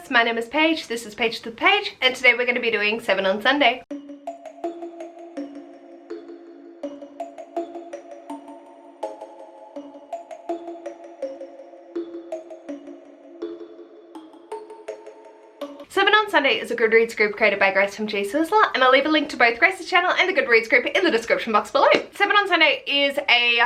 Books. My name is Paige, this is Page to the Page, and today we're going to be doing 7 on Sunday. Seven on Sunday is a Goodreads group created by Grace from G Sizzler, and I'll leave a link to both Grace's channel and the Goodreads group in the description box below. 7 on Sunday is a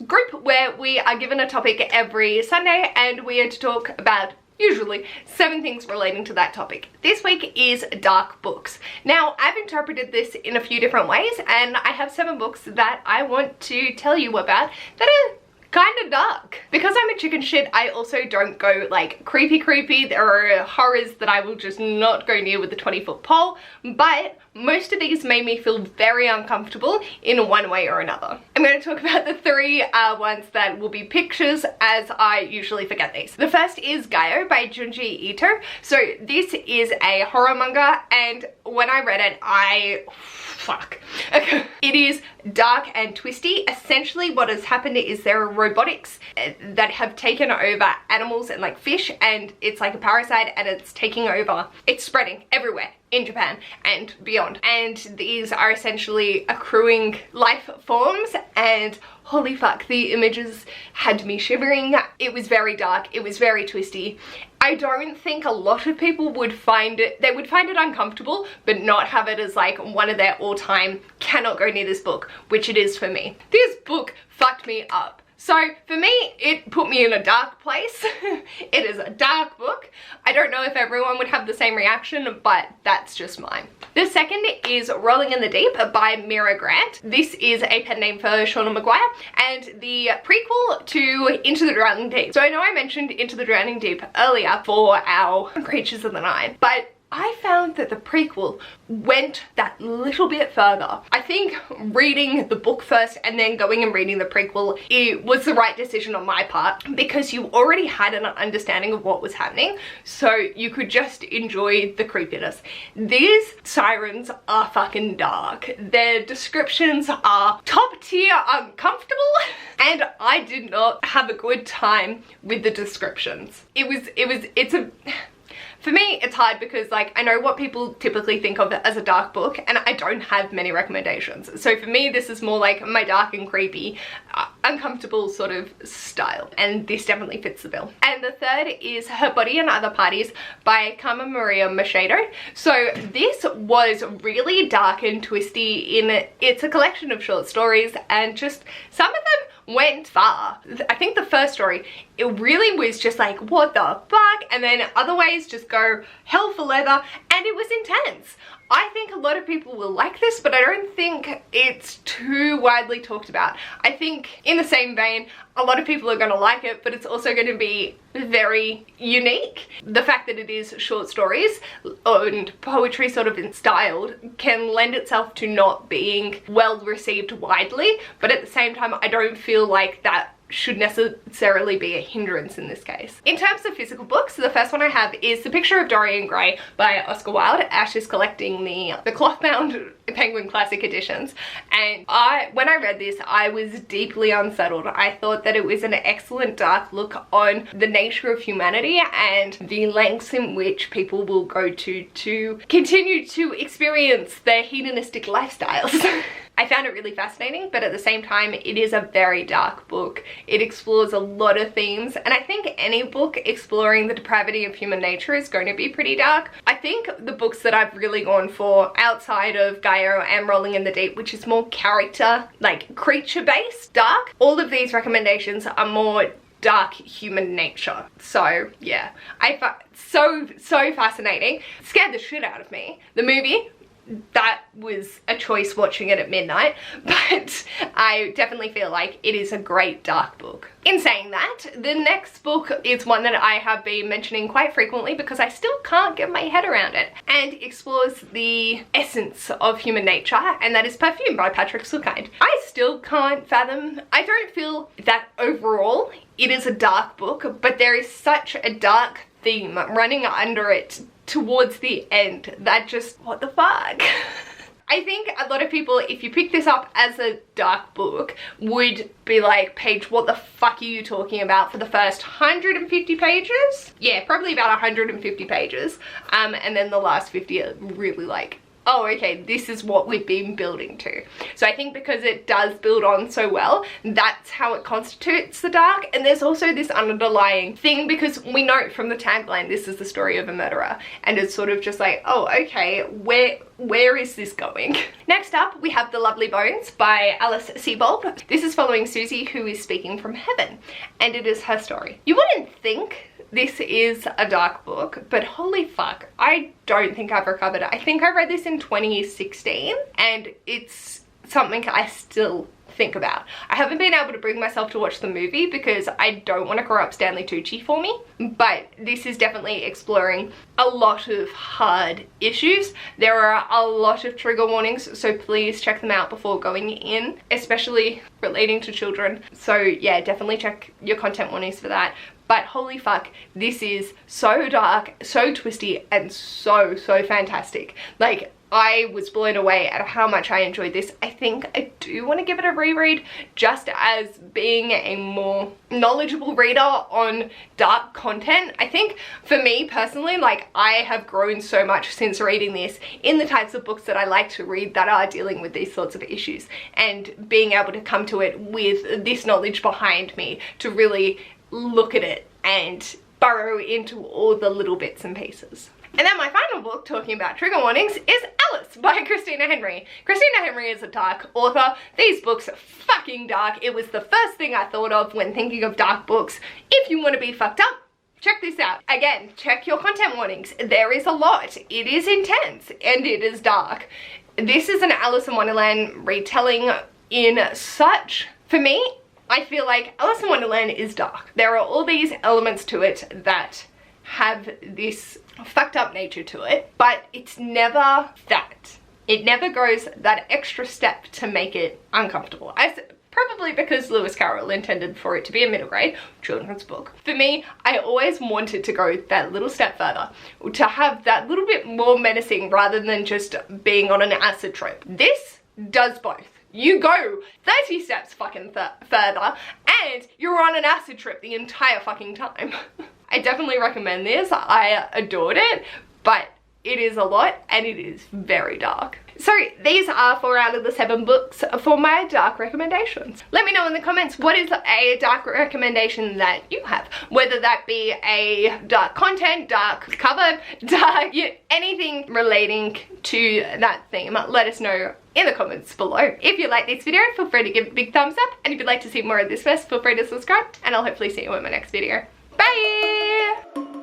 group where we are given a topic every Sunday and we are to talk about usually 7 things relating to that topic. This week is dark books. Now, I've interpreted this in a few different ways and I have 7 books that I want to tell you about that are kind of dark. Because I'm a chicken shit, I also don't go like creepy. There are horrors that I will just not go near with the 20-foot pole, but most of these made me feel very uncomfortable in one way or another. I'm going to talk about the 3 ones that will be pictures, as I usually forget these. The first is Gaio by Junji Ito. So this is a horror manga, and when I read it, okay. It is dark and twisty. Essentially what has happened is there are robotics that have taken over animals and like fish, and it's like a parasite and it's taking over. It's spreading everywhere in Japan and beyond, and these are essentially accruing life forms, and holy fuck, the images had me shivering. It was very dark, it was very twisty. I don't think a lot of people would find it, they would find it uncomfortable, but not have it as like one of their all-time cannot go near this book, which it is for me. This book fucked me up. So for me, it put me in a dark place. It is a dark book. I don't know if everyone would have the same reaction, but that's just mine. The second is Rolling in the Deep by Mira Grant. This is a pen name for Shauna Maguire and the prequel to Into the Drowning Deep. So I know I mentioned Into the Drowning Deep earlier for our Creatures of the Night, but I found that the prequel went that little bit further. I think reading the book first and then going and reading the prequel, it was the right decision on my part, because you already had an understanding of what was happening, so you could just enjoy the creepiness. These sirens are fucking dark. Their descriptions are top tier uncomfortable, and I did not have a good time with the descriptions. For me, it's hard because like I know what people typically think of it as a dark book, and I don't have many recommendations. So for me, this is more like my dark and creepy, uncomfortable sort of style, and this definitely fits the bill. And the third is Her Body and Other Parties by Carmen Maria Machado. So this was really dark and twisty it's a collection of short stories, and just some of them went far. I think the first story, it really was just like, what the fuck? And then other ways just go hell for leather, and it was intense. I think a lot of people will like this, but I don't think it's too widely talked about. I think in the same vein, a lot of people are going to like it, but it's also going to be very unique. The fact that it is short stories and poetry sort of styled can lend itself to not being well received widely, but at the same time, I don't feel like that should necessarily be a hindrance in this case. In terms of physical books, the first one I have is The Picture of Dorian Gray by Oscar Wilde. Ash is collecting the cloth-bound Penguin Classic editions, and when I read this, I was deeply unsettled. I thought that it was an excellent dark look on the nature of humanity and the lengths in which people will go to continue to experience their hedonistic lifestyles. I found it really fascinating, but at the same time, it is a very dark book. It explores a lot of themes, and I think any book exploring the depravity of human nature is going to be pretty dark. I think the books that I've really gone for outside of Gaio and Rolling in the Deep, which is more character, like creature-based dark, all of these recommendations are more dark human nature. So yeah, so fascinating. It scared the shit out of me. The movie, that was a choice watching it at midnight, but I definitely feel like it is a great dark book. In saying that, the next book is one that I have been mentioning quite frequently because I still can't get my head around it, and explores the essence of human nature, and that is Perfume by Patrick Sukind. I still can't fathom, I don't feel that overall it is a dark book, but there is such a dark theme running under it towards the end that just, what the fuck? I think a lot of people, if you pick this up as a dark book, would be like, Paige, what the fuck are you talking about for the first 150 pages? Yeah, probably about 150 pages. And then the last 50 are really like, oh, okay, this is what we've been building to. So I think because it does build on so well, that's how it constitutes the dark. And there's also this underlying thing, because we know from the tagline, this is the story of a murderer. And it's sort of just like, oh, okay, where is this going? Next up, we have The Lovely Bones by Alice Sebold. This is following Susie, who is speaking from heaven, and it is her story. You wouldn't think this is a dark book, but holy fuck, I don't think I've recovered it. I think I read this in 2016, and it's something I still think about. I haven't been able to bring myself to watch the movie because I don't want to grow up Stanley Tucci for me, but this is definitely exploring a lot of hard issues. There are a lot of trigger warnings, so please check them out before going in, especially relating to children. So yeah, definitely check your content warnings for that. But holy fuck, this is so dark, so twisty, and so fantastic. Like, I was blown away at how much I enjoyed this. I think I do want to give it a reread, just as being a more knowledgeable reader on dark content. I think for me personally, like, I have grown so much since reading this in the types of books that I like to read that are dealing with these sorts of issues, and being able to come to it with this knowledge behind me to really look at it and burrow into all the little bits and pieces. And then my final book, talking about trigger warnings, is Alice by Christina Henry. Christina Henry is a dark author. These books are fucking dark. It was the first thing I thought of when thinking of dark books. If you want to be fucked up, check this out. Again, check your content warnings. There is a lot. It is intense and it is dark. This is an Alice in Wonderland retelling in such, for me, I feel like Alice in Wonderland is dark. There are all these elements to it that have this fucked up nature to it, but it's never that. It never goes that extra step to make it uncomfortable. Probably because Lewis Carroll intended for it to be a middle grade children's book. For me, I always wanted to go that little step further, to have that little bit more menacing rather than just being on an acid trip. This does both. You go 30 steps fucking further and you're on an acid trip the entire fucking time. I definitely recommend this. I adored it, but it is a lot and it is very dark. So these are 4 out of the 7 books for my dark recommendations. Let me know in the comments, what is a dark recommendation that you have? Whether that be a dark content, dark cover, dark, anything relating to that theme, let us know in the comments below. If you like this video, feel free to give it a big thumbs up. And if you'd like to see more of this mess, feel free to subscribe. And I'll hopefully see you in my next video. Bye!